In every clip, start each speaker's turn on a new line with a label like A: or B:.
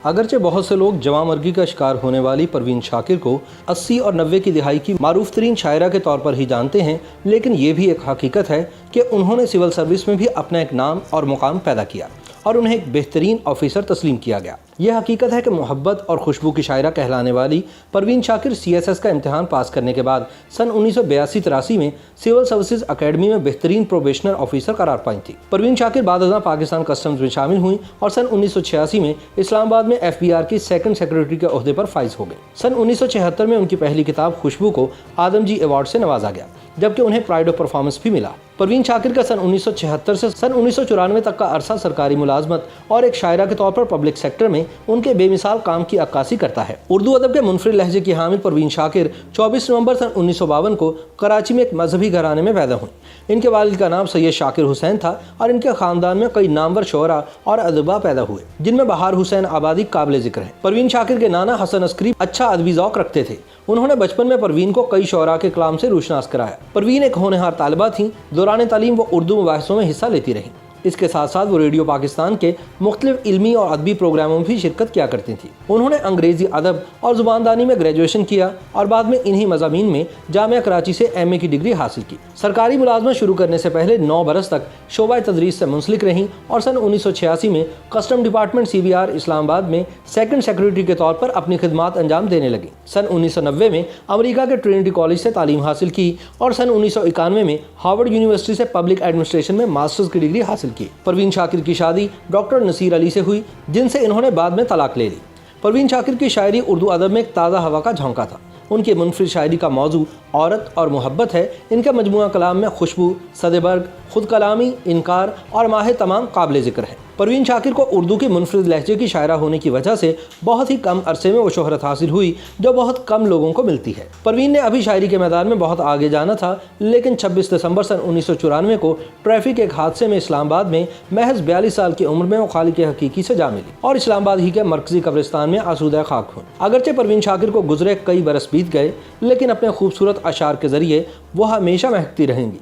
A: اگرچہ بہت سے لوگ جواں مرگی کا شکار ہونے والی پروین شاکر کو 80 اور 90 کی دہائی کی معروف ترین شاعرہ کے طور پر ہی جانتے ہیں، لیکن یہ بھی ایک حقیقت ہے کہ انہوں نے سول سروس میں بھی اپنا ایک نام اور مقام پیدا کیا اور انہیں ایک بہترین آفیسر تسلیم کیا گیا۔ یہ حقیقت ہے کہ محبت اور خوشبو کی شاعرہ کہلانے والی پروین شاکر CSS کا امتحان پاس کرنے کے بعد سن 1982-83 میں سول سروسز اکیڈمی میں بہترین پروبیشنر آفیسر قرار پائی تھی۔ پروین شاکر بعد ازاں پاکستان کسٹمز میں شامل ہوئیں اور سن 1986 میں اسلام آباد میں FBR کی سیکنڈ سیکرٹری کے عہدے پر فائز ہو گئے۔ سن 1976 میں ان کی پہلی کتاب خوشبو کو آدم جی ایوارڈ سے نوازا گیا، جبکہ انہیں پرائڈ آف پرفارمنس بھی ملا۔ پروین شاکر کا سن 1976 سے سن 1994 تک کا عرصہ سرکاری ملازمت اور ایک شاعرہ کے طور پر پبلک سیکٹر میں ان کے بے مثال کام کی عکاسی کرتا ہے۔ اردو ادب کے منفرد لہجے کی حامل پروین شاکر 24 نومبر سن 1952 کو کراچی میں ایک مذہبی گھرانے میں پیدا ہوئیں۔ ان کے والد کا نام سید شاکر حسین تھا اور ان کے خاندان میں کئی نامور شعراء اور ادبا پیدا ہوئے، جن میں بہار حسین آبادی قابل ذکر ہیں۔ پروین شاکر کے نانا حسن عسکری اچھا ادبی ذوق رکھتے تھے۔ انہوں نے بچپن میں پروین کو کئی شعراء کے کلام سے روشناس کرایا۔ پروین ایک ہونہار طالبہ تھیں۔ دوران تعلیم وہ اردو مباحثوں میں حصہ لیتی رہیں۔ اس کے ساتھ ساتھ وہ ریڈیو پاکستان کے مختلف علمی اور ادبی پروگراموں میں بھی شرکت کیا کرتی تھیں۔ انہوں نے انگریزی ادب اور زباندانی میں گریجویشن کیا اور بعد میں انہی مضامین میں جامعہ کراچی سے MA کی ڈگری حاصل کی۔ سرکاری ملازمت شروع کرنے سے پہلے 9 برس تک شعبہ تدریس سے منسلک رہیں اور سن 1986 میں کسٹم ڈپارٹمنٹ CBR اسلام آباد میں سیکنڈ سیکرٹری کے طور پر اپنی خدمات انجام دینے لگیں۔ سن 1990 میں امریکہ کے ٹرینٹی کالج سے تعلیم حاصل کی اور سن 1991 میں ہارورڈ یونیورسٹی سے پبلک ایڈمنسٹریشن میں ماسٹرز کی ڈگری حاصل کی۔ پروین شاکر کی شادی ڈاکٹر نصیر علی سے ہوئی، جن سے انہوں نے بعد میں طلاق لے لی۔ پروین شاکر کی شاعری اردو ادب میں ایک تازہ ہوا کا جھونکا تھا۔ ان کی منفرد شاعری کا موضوع عورت اور محبت ہے۔ ان کے مجموعہ کلام میں خوشبو، صدبرگ، خود کلامی، انکار اور ماہ تمام قابل ذکر ہیں۔ پروین شاکر کو اردو کی منفرد لہجے کی شاعرہ ہونے کی وجہ سے بہت ہی کم عرصے میں وہ شہرت حاصل ہوئی جو بہت کم لوگوں کو ملتی ہے۔ پروین نے ابھی شاعری کے میدان میں بہت آگے جانا تھا، لیکن 26 دسمبر سن 1994 کو ٹریفک ایک حادثے میں اسلام آباد میں محض 42 سال کی عمر میں وہ خالق حقیقی سے جا ملی اور اسلام آباد ہی کے مرکزی قبرستان میں آسودہ خاک ہوئی۔ اگرچہ پروین شاکر کو گزرے کئی برس بیت گئے، لیکن اپنے خوبصورت اشعار کے ذریعے وہ ہمیشہ مہکتی رہیں گی۔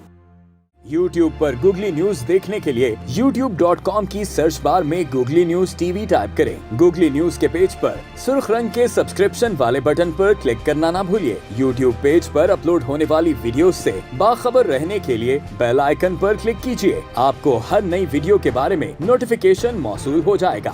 B: YouTube پر گوگلی نیوز دیکھنے کے لیے youtube.com کی سرچ بار میں گوگلی نیوز TV ٹائپ کریں۔ گوگلی نیوز کے پیج پر سرخ رنگ کے سبسکرپشن والے بٹن پر کلک کرنا نہ بھولیے۔ YouTube پیج پر اپلوڈ ہونے والی ویڈیوز سے باخبر رہنے کے لیے بیل آئیکن پر کلک کیجیے۔ آپ کو ہر نئی ویڈیو کے بارے میں نوٹیفیکیشن موصول ہو جائے گا۔